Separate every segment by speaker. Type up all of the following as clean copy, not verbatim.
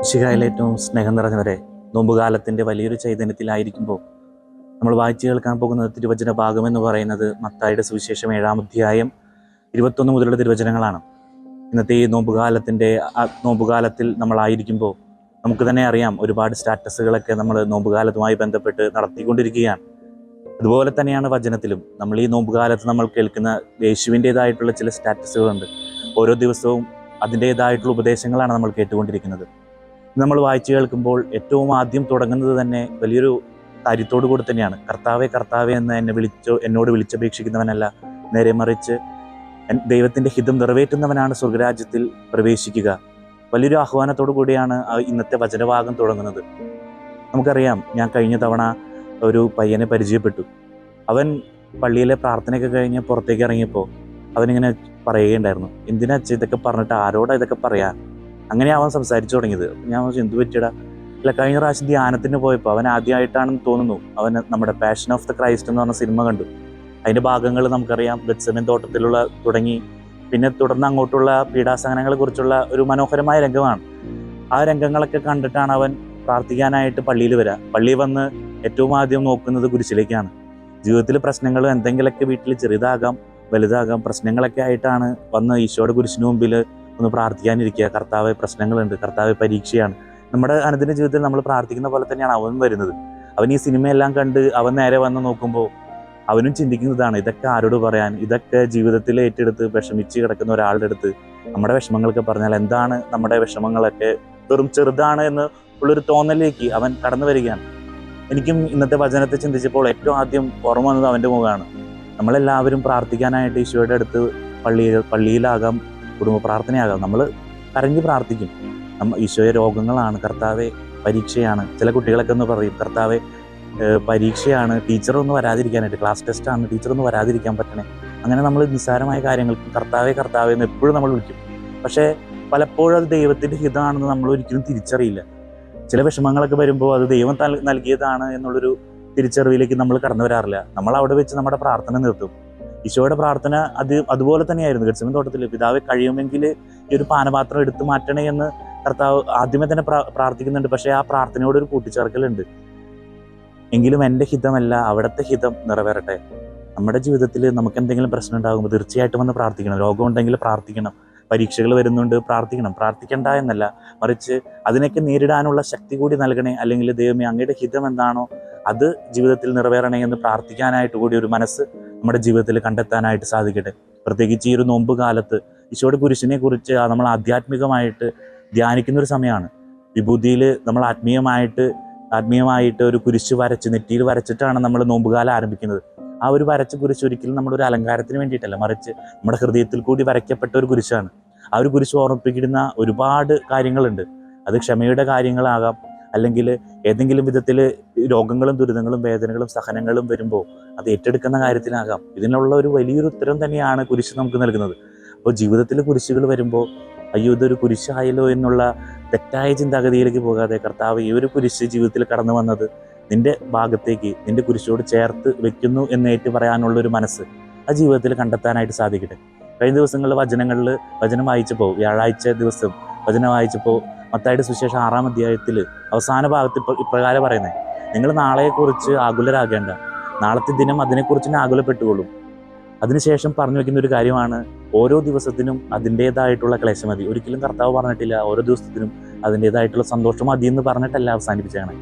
Speaker 1: മിശിഹായിലെ ഏറ്റവും സ്നേഹം നിറഞ്ഞവരെ, നോമ്പുകാലത്തിൻ്റെ വലിയൊരു ചൈതന്യത്തിലായിരിക്കുമ്പോൾ നമ്മൾ വായിച്ചു കേൾക്കാൻ പോകുന്ന തിരുവചന ഭാഗം എന്ന് പറയുന്നത് മത്തായിയുടെ സുവിശേഷം 7-ാം അധ്യായം 21 മുതലുള്ള തിരുവചനങ്ങളാണ്. ഇന്നത്തെ ഈ നോമ്പുകാലത്തിൽ നമ്മളായിരിക്കുമ്പോൾ നമുക്ക് തന്നെ അറിയാം, ഒരുപാട് സ്റ്റാറ്റസുകളൊക്കെ നമ്മൾ നോമ്പുകാലത്തുമായി ബന്ധപ്പെട്ട് നടത്തിക്കൊണ്ടിരിക്കുകയാണ്. അതുപോലെ തന്നെയാണ് വചനത്തിലും. നമ്മൾ ഈ നോമ്പുകാലത്ത് നമ്മൾ കേൾക്കുന്ന യേശുവിൻ്റേതായിട്ടുള്ള ചില സ്റ്റാറ്റസുകളുണ്ട്. ഓരോ ദിവസവും അതിൻ്റേതായിട്ടുള്ള ഉപദേശങ്ങളാണ് നമ്മൾ കേട്ടുകൊണ്ടിരിക്കുന്നത്. നമ്മൾ വായിച്ചു കേൾക്കുമ്പോൾ ഏറ്റവും ആദ്യം തുടങ്ങുന്നത് തന്നെ വലിയൊരു കാര്യത്തോടു കൂടി തന്നെയാണ്. കർത്താവെ കർത്താവെ എന്ന് എന്നോട് വിളിച്ചപേക്ഷിക്കുന്നവനല്ല, നേരെ മറിച്ച് ദൈവത്തിൻ്റെ ഹിതം നിറവേറ്റുന്നവനാണ് സ്വർഗരാജ്യത്തിൽ പ്രവേശിക്കുക. വലിയൊരു ആഹ്വാനത്തോടു കൂടിയാണ് ഇന്നത്തെ വചനഭാഗം തുടങ്ങുന്നത്. നമുക്കറിയാം, ഞാൻ കഴിഞ്ഞ തവണ ഒരു പയ്യനെ പരിചയപ്പെട്ടു. അവൻ പള്ളിയിലെ പ്രാർത്ഥനയൊക്കെ കഴിഞ്ഞ് പുറത്തേക്ക് ഇറങ്ങിയപ്പോൾ അവനിങ്ങനെ പറയുകയുണ്ടായിരുന്നു, എന്തിനാ ഇതൊക്കെ പറഞ്ഞിട്ട് ആരോടാ ഇതൊക്കെ പറയാ? അങ്ങനെ അവൻ സംസാരിച്ചു തുടങ്ങിയത്. ഞാൻ എന്ത് പറ്റിയടാ? അല്ല, കഴിഞ്ഞ പ്രാവശ്യം ധ്യാനത്തിന് പോയപ്പോൾ അവൻ ആദ്യമായിട്ടാണെന്ന് തോന്നുന്നു, അവൻ നമ്മുടെ പാഷൻ ഓഫ് ദ ക്രൈസ്റ്റ് എന്ന് പറഞ്ഞ സിനിമ കണ്ടു. അതിൻ്റെ ഭാഗങ്ങൾ നമുക്കറിയാം, ഗെത്സമേൻ തോട്ടത്തിലുള്ള തുടങ്ങി, പിന്നെ തുടർന്ന് അങ്ങോട്ടുള്ള പീഡാസഹനങ്ങളെ കുറിച്ചുള്ള ഒരു മനോഹരമായ രംഗമാണ്. ആ രംഗങ്ങളൊക്കെ കണ്ടിട്ടാണ് അവൻ പ്രാർത്ഥിക്കാനായിട്ട് പള്ളിയിൽ വരിക. പള്ളിയിൽ വന്ന് ഏറ്റവും ആദ്യം നോക്കുന്നത് കുരിശിലേക്കാണ്. ജീവിതത്തിൽ പ്രശ്നങ്ങൾ എന്തെങ്കിലുമൊക്കെ വീട്ടിൽ ചെറുതാകാം വലുതാകാം, പ്രശ്നങ്ങളൊക്കെ ആയിട്ടാണ് വന്ന് ഈശോയുടെ കുരിശിന് മുമ്പിൽ ഒന്ന് പ്രാർത്ഥിക്കാനിരിക്കുക. കർത്താവ്, പ്രശ്നങ്ങളുണ്ട്, കർത്താവ് പരീക്ഷയാണ്. നമ്മുടെ അനുദിന ജീവിതത്തിൽ നമ്മൾ പ്രാർത്ഥിക്കുന്ന പോലെ തന്നെയാണ് അവൻ വരുന്നത്. അവൻ ഈ സിനിമയെല്ലാം കണ്ട് അവൻ നേരെ വന്ന് നോക്കുമ്പോൾ അവനും ചിന്തിക്കുന്നതാണ്, ഇതൊക്കെ ആരോട് പറയാൻ? ഇതൊക്കെ ജീവിതത്തിൽ ഏറ്റെടുത്ത് വിഷമിച്ച് കിടക്കുന്ന ഒരാളുടെ അടുത്ത് നമ്മുടെ വിഷമങ്ങളൊക്കെ പറഞ്ഞാൽ എന്താണ്? നമ്മുടെ വിഷമങ്ങളൊക്കെ വെറും ചെറുതാണ് എന്ന് ഉള്ളൊരു തോന്നലിലേക്ക് അവൻ കടന്നു വരികയാണ്. എനിക്കും ഇന്നത്തെ വചനത്തെ ചിന്തിച്ചപ്പോൾ ഏറ്റവും ആദ്യം ഓർമ്മ വന്നത് അവൻ്റെ മുഖമാണ്. നമ്മളെല്ലാവരും പ്രാർത്ഥിക്കാനായിട്ട് ഈശോയുടെ അടുത്ത് പള്ളിയിലാകാം, കുടുംബ പ്രാർത്ഥനയാകാം, നമ്മൾ കരഞ്ഞ് പ്രാർത്ഥിക്കും. ഈശോയെ, രോഗങ്ങളാണ്, കർത്താവെ പരീക്ഷയാണ്. ചില കുട്ടികളൊക്കെ ഒന്ന് പറയും, കർത്താവെ പരീക്ഷയാണ്, ടീച്ചറൊന്ന് വരാതിരിക്കാനായിട്ട്, ക്ലാസ് ടെസ്റ്റാണ്, ടീച്ചറൊന്ന് വരാതിരിക്കാൻ പറ്റണേ. അങ്ങനെ നമ്മൾ നിസ്സാരമായ കാര്യങ്ങൾക്ക് കർത്താവെ കർത്താവെ എന്ന് എപ്പോഴും നമ്മൾ വിളിക്കും. പക്ഷേ പലപ്പോഴും അത് ദൈവത്തിൻ്റെ ഹിതമാണെന്ന് നമ്മൾ ഒരിക്കലും തിരിച്ചറിയില്ല. ചില വിഷമങ്ങളൊക്കെ വരുമ്പോൾ അത് ദൈവം നൽകിയതാണ് എന്നുള്ളൊരു തിരിച്ചറിവിലേക്ക് നമ്മൾ കടന്നു വരാറില്ല. നമ്മൾ അവിടെ വെച്ച് നമ്മുടെ പ്രാർത്ഥന നിർത്തും. ഈശോയുടെ പ്രാർത്ഥന അതുപോലെ തന്നെയായിരുന്നു. ഗെത്സമേൻ തോട്ടത്തിൽ, പിതാവെ കഴിയുമെങ്കിൽ ഈ ഒരു പാനപാത്രം എടുത്തു മാറ്റണേ എന്ന് കർത്താവ് ആദ്യമേ തന്നെ പ്രാർത്ഥിക്കുന്നുണ്ട്. പക്ഷേ ആ പ്രാർത്ഥനയോടൊരു കൂട്ടിച്ചേർക്കലുണ്ട്. എങ്കിലും എൻ്റെ ഹിതമല്ല, അവിടുത്തെ ഹിതം നിറവേറട്ടെ. നമ്മുടെ ജീവിതത്തിൽ നമുക്ക് എന്തെങ്കിലും പ്രശ്നം ഉണ്ടാകുമ്പോൾ തീർച്ചയായിട്ടും വന്ന് പ്രാർത്ഥിക്കണം. രോഗമുണ്ടെങ്കിൽ പ്രാർത്ഥിക്കണം, പരീക്ഷകൾ വരുന്നുണ്ട് പ്രാർത്ഥിക്കണം. പ്രാർത്ഥിക്കണ്ട എന്നല്ല, മറിച്ച് അതിനൊക്കെ നേരിടാനുള്ള ശക്തി കൂടി നൽകണേ. അല്ലെങ്കിൽ ദൈവമേ, അങ്ങയുടെ ഹിതം എന്താണോ അത് ജീവിതത്തിൽ നിറവേറണേ എന്ന് പ്രാർത്ഥിക്കാനായിട്ട് കൂടി ഒരു മനസ്സ് നമ്മുടെ ജീവിതത്തിൽ കണ്ടെത്താനായിട്ട് സാധിക്കട്ടെ. പ്രത്യേകിച്ച് ഈ ഒരു നോമ്പ് കാലത്ത് ഈശോയുടെ കുരിശിനെ കുറിച്ച് നമ്മൾ ആധ്യാത്മികമായിട്ട് ധ്യാനിക്കുന്ന ഒരു സമയമാണ്. വിഭൂതിയിൽ നമ്മൾ ആത്മീയമായിട്ട് ഒരു കുരിശ് വരച്ച് നെറ്റിയിൽ വരച്ചിട്ടാണ് നമ്മൾ നോമ്പുകാലം ആരംഭിക്കുന്നത്. ആ ഒരു വരച്ച കുരിശ് ഒരിക്കലും നമ്മളൊരു അലങ്കാരത്തിന് വേണ്ടിയിട്ടല്ല, മറിച്ച് നമ്മുടെ ഹൃദയത്തിൽ കൂടി വരയ്ക്കപ്പെട്ട ഒരു കുരിശാണ്. ആ ഒരു കുരിശ് ഓർമ്മിപ്പിക്കുന്ന ഒരുപാട് കാര്യങ്ങളുണ്ട്. അത് ക്ഷമയുടെ കാര്യങ്ങളാകാം, അല്ലെങ്കിൽ ഏതെങ്കിലും വിധത്തിൽ രോഗങ്ങളും ദുരിതങ്ങളും വേദനകളും സഹനങ്ങളും വരുമ്പോൾ അത് ഏറ്റെടുക്കുന്ന കാര്യത്തിലാകാം. ഇതിനുള്ള ഒരു വലിയൊരു ഉത്തരം തന്നെയാണ് കുരിശ് നമുക്ക് നൽകുന്നത്. അപ്പോൾ ജീവിതത്തിൽ കുരിശുകൾ വരുമ്പോൾ അയ്യോ ഇതൊരു കുരിശായല്ലോ എന്നുള്ള തെറ്റായ ചിന്താഗതിയിലേക്ക് പോകാതെ, കർത്താവ് ഈ ഒരു കുരിശ് ജീവിതത്തിൽ കടന്നു വന്നത് നിന്റെ ഭാഗത്തേക്ക്, നിന്റെ കുരിശോട് ചേർത്ത് വെക്കുന്നു എന്ന് ഏറ്റു പറയാനുള്ളൊരു മനസ്സ് ആ ജീവിതത്തിൽ കണ്ടെത്താനായിട്ട് സാധിക്കട്ടെ. കഴിഞ്ഞ ദിവസങ്ങളിൽ വചനം വായിച്ചപ്പോൾ, വ്യാഴാഴ്ച ദിവസം വചനം വായിച്ചപ്പോൾ മത്തായിയുടെ സുവിശേഷം 6-ാം അധ്യായത്തിൽ അവസാന ഭാഗത്ത് ഇപ്രകാരം പറയുന്നത്, നിങ്ങൾ നാളെക്കുറിച്ച് ആകുലരാകേണ്ട, നാളത്തെ ദിനം അതിനെക്കുറിച്ച് തന്നെ ആകുലപ്പെട്ടുകൊള്ളും. അതിനുശേഷം പറഞ്ഞു വെക്കുന്ന ഒരു കാര്യമാണ്, ഓരോ ദിവസത്തിനും അതിൻ്റേതായിട്ടുള്ള ക്ലേശം മതി. ഒരിക്കലും കർത്താവ് പറഞ്ഞിട്ടില്ല ഓരോ ദിവസത്തിനും അതിൻ്റേതായിട്ടുള്ള സന്തോഷം മതി എന്ന് പറഞ്ഞിട്ടല്ല അവസാനിപ്പിച്ചാണ്.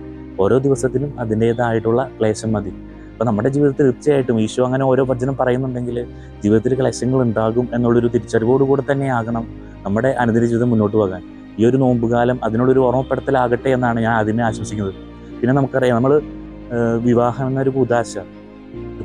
Speaker 1: ഓരോ ദിവസത്തിനും അതിൻ്റേതായിട്ടുള്ള ക്ലേശം മതി. അപ്പോൾ നമ്മുടെ ജീവിതത്തിൽ തീർച്ചയായിട്ടും ഈശോ അങ്ങനെ ഓരോ വചനം പറയുന്നുണ്ടെങ്കിൽ ജീവിതത്തിൽ ക്ലേശങ്ങൾ ഉണ്ടാകും എന്നുള്ളൊരു തിരിച്ചറിവോടുകൂടെ തന്നെയാകണം നമ്മുടെ അനുദിന ജീവിതം മുന്നോട്ട് പോകാൻ. ഈ ഒരു നോമ്പുകാലം അതിനുള്ളൊരു ഓർമ്മപ്പെടുത്തലാകട്ടെ എന്നാണ് ഞാൻ അതിനെ ആശംസിക്കുന്നത്. പിന്നെ നമുക്കറിയാം, നമ്മൾ വിവാഹം എന്നൊരു കൂദാശ,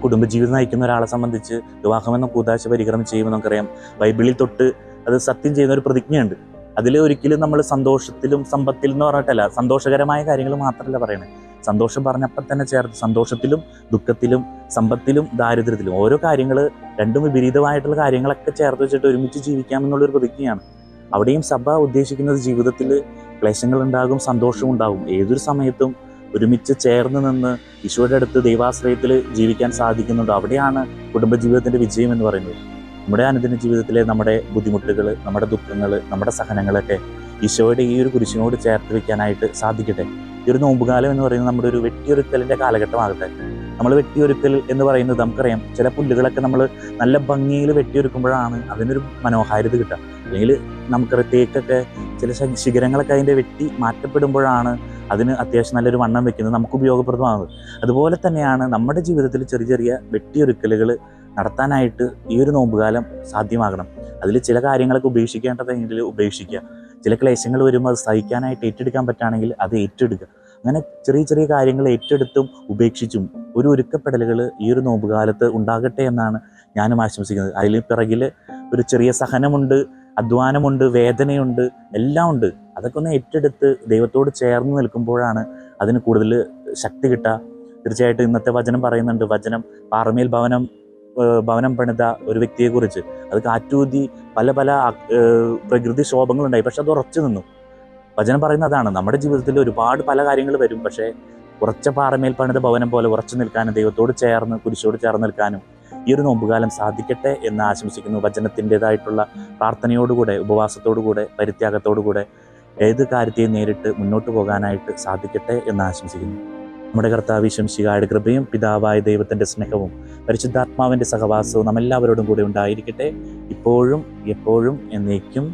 Speaker 1: കുടുംബജീവിതം നയിക്കുന്ന ഒരാളെ സംബന്ധിച്ച് വിവാഹം എന്ന കൂദാശ പരിക്രമം ചെയ്യുമ്പോൾ നമുക്കറിയാം, ബൈബിളിൽ തൊട്ട് അത് സത്യം ചെയ്യുന്ന ഒരു പ്രതിജ്ഞയുണ്ട്. അതിൽ ഒരിക്കലും നമ്മൾ സന്തോഷത്തിലും സമ്പത്തിലും എന്ന് പറഞ്ഞിട്ടല്ല, സന്തോഷകരമായ കാര്യങ്ങൾ മാത്രമല്ല പറയണേ. സന്തോഷം പറഞ്ഞപ്പോൾ തന്നെ ചേർത്ത് സന്തോഷത്തിലും ദുഃഖത്തിലും സമ്പത്തിലും ദാരിദ്ര്യത്തിലും ഓരോ കാര്യങ്ങൾ, രണ്ടും വിപരീതമായിട്ടുള്ള കാര്യങ്ങളൊക്കെ ചേർത്ത് വെച്ചിട്ട് ഒരുമിച്ച് ജീവിക്കാമെന്നുള്ളൊരു പ്രതിജ്ഞയാണ്. അവിടെയും സഭ ഉദ്ദേശിക്കുന്നത് ജീവിതത്തിൽ ക്ലേശങ്ങളുണ്ടാകും, സന്തോഷവും ഉണ്ടാകും. ഏതൊരു സമയത്തും ഒരുമിച്ച് ചേർന്ന് നിന്ന് ഈശോയുടെ അടുത്ത് ദൈവാശ്രയത്തിൽ ജീവിക്കാൻ സാധിക്കുന്നുണ്ടോ അവിടെയാണ് കുടുംബജീവിതത്തിൻ്റെ വിജയം എന്ന് പറയുന്നത്. നമ്മുടെ അനുദിന ജീവിതത്തിലെ നമ്മുടെ ബുദ്ധിമുട്ടുകൾ, നമ്മുടെ ദുഃഖങ്ങൾ, നമ്മുടെ സഹനങ്ങളൊക്കെ ഈശോയുടെ ഈ ഒരു കുരിശിനോട് ചേർത്ത് വെക്കാനായിട്ട് സാധിക്കട്ടെ. ഈ ഒരു നോമ്പുകാലം എന്ന് പറയുന്നത് നമ്മുടെ ഒരു വെട്ടിയൊരുക്കലിൻ്റെ കാലഘട്ടമാകട്ടെ. നമ്മൾ വെട്ടിയൊരുക്കൽ എന്ന് പറയുന്നത് നമുക്കറിയാം, ചില പുല്ലുകളൊക്കെ നമ്മൾ നല്ല ഭംഗിയിൽ വെട്ടിയൊരുക്കുമ്പോഴാണ് അതിനൊരു മനോഹാരിത കിട്ടുക. അല്ലെങ്കിൽ നമുക്കറിയാം, തേക്കൊക്കെ ചില ശിഖരങ്ങളൊക്കെ അതിൻ്റെ വെട്ടി മാറ്റപ്പെടുമ്പോഴാണ് അതിന് അത്യാവശ്യം നല്ലൊരു വണ്ണം വെക്കുന്നത്, നമുക്ക് ഉപയോഗപ്രദമാകുന്നത്. അതുപോലെ തന്നെയാണ് നമ്മുടെ ജീവിതത്തിൽ ചെറിയ ചെറിയ വെട്ടിയൊരുക്കലുകൾ നടത്താനായിട്ട് ഈ ഒരു നോമ്പുകാലം സാധ്യമാകണം. അതിൽ ചില കാര്യങ്ങളൊക്കെ ഉപേക്ഷിക്കേണ്ടതെങ്കിൽ ഉപേക്ഷിക്കുക. ചില ക്ലേശങ്ങൾ വരുമ്പോൾ അത് സഹിക്കാനായിട്ട് ഏറ്റെടുക്കാൻ പറ്റുകയാണെങ്കിൽ അത് ഏറ്റെടുക്കുക. അങ്ങനെ ചെറിയ ചെറിയ കാര്യങ്ങൾ ഏറ്റെടുത്തും ഉപേക്ഷിച്ചും ഒരു ഒരുക്കപ്പെടലുകൾ ഈ ഒരു നോമ്പുകാലത്ത് ഉണ്ടാകട്ടെ എന്നാണ് ഞാനും ആശംസിക്കുന്നത്. അതിൽ പിറകിൽ ഒരു ചെറിയ സഹനമുണ്ട്, അധ്വാനമുണ്ട്, വേദനയുണ്ട്, എല്ലാം ഉണ്ട്. അതൊക്കെ ഒന്ന് ഏറ്റെടുത്ത് ദൈവത്തോട് ചേർന്ന് നിൽക്കുമ്പോഴാണ് അതിന് കൂടുതൽ ശക്തി കിട്ടുക. തീർച്ചയായിട്ടും ഇന്നത്തെ വചനം പറയുന്നുണ്ട്, വചനം പാറമേൽ ഭവനം പണിത ഒരു വ്യക്തിയെക്കുറിച്ച്. അത് കാറ്റൂതി പല പല പ്രകൃതി ക്ഷോഭങ്ങളുണ്ടായി, പക്ഷെ അത് ഉറച്ചു നിന്നു. വചനം പറയുന്ന അതാണ്, നമ്മുടെ ജീവിതത്തിൽ ഒരുപാട് പല കാര്യങ്ങൾ വരും, പക്ഷേ ഉറച്ച പാറമേൽ പണിത ഭവനം പോലെ ഉറച്ചു നിൽക്കാനും ദൈവത്തോട് ചേർന്ന് കുരിശോട് ചേർന്ന് നിൽക്കാനും ഈ ഒരു നോമ്പുകാലം സാധിക്കട്ടെ എന്ന് ആശംസിക്കുന്നു. വചനത്തിൻ്റെതായിട്ടുള്ള പ്രാർത്ഥനയോടുകൂടെ, ഉപവാസത്തോടുകൂടെ, പരിത്യാഗത്തോടുകൂടെ ഏത് കാര്യത്തെയും നേരിട്ട് മുന്നോട്ട് പോകാനായിട്ട് സാധിക്കട്ടെ എന്ന് ആശംസിക്കുന്നു. നമ്മുടെ കർത്താവ് ഈശോ മിശിഹായുടെ കൃപയും പിതാവായ ദൈവത്തിൻ്റെ സ്നേഹവും പരിശുദ്ധാത്മാവിൻ്റെ സഹവാസവും നമ്മെല്ലാവരോടും കൂടെ ഉണ്ടായിരിക്കട്ടെ, ഇപ്പോഴും എപ്പോഴും എന്നേക്കും.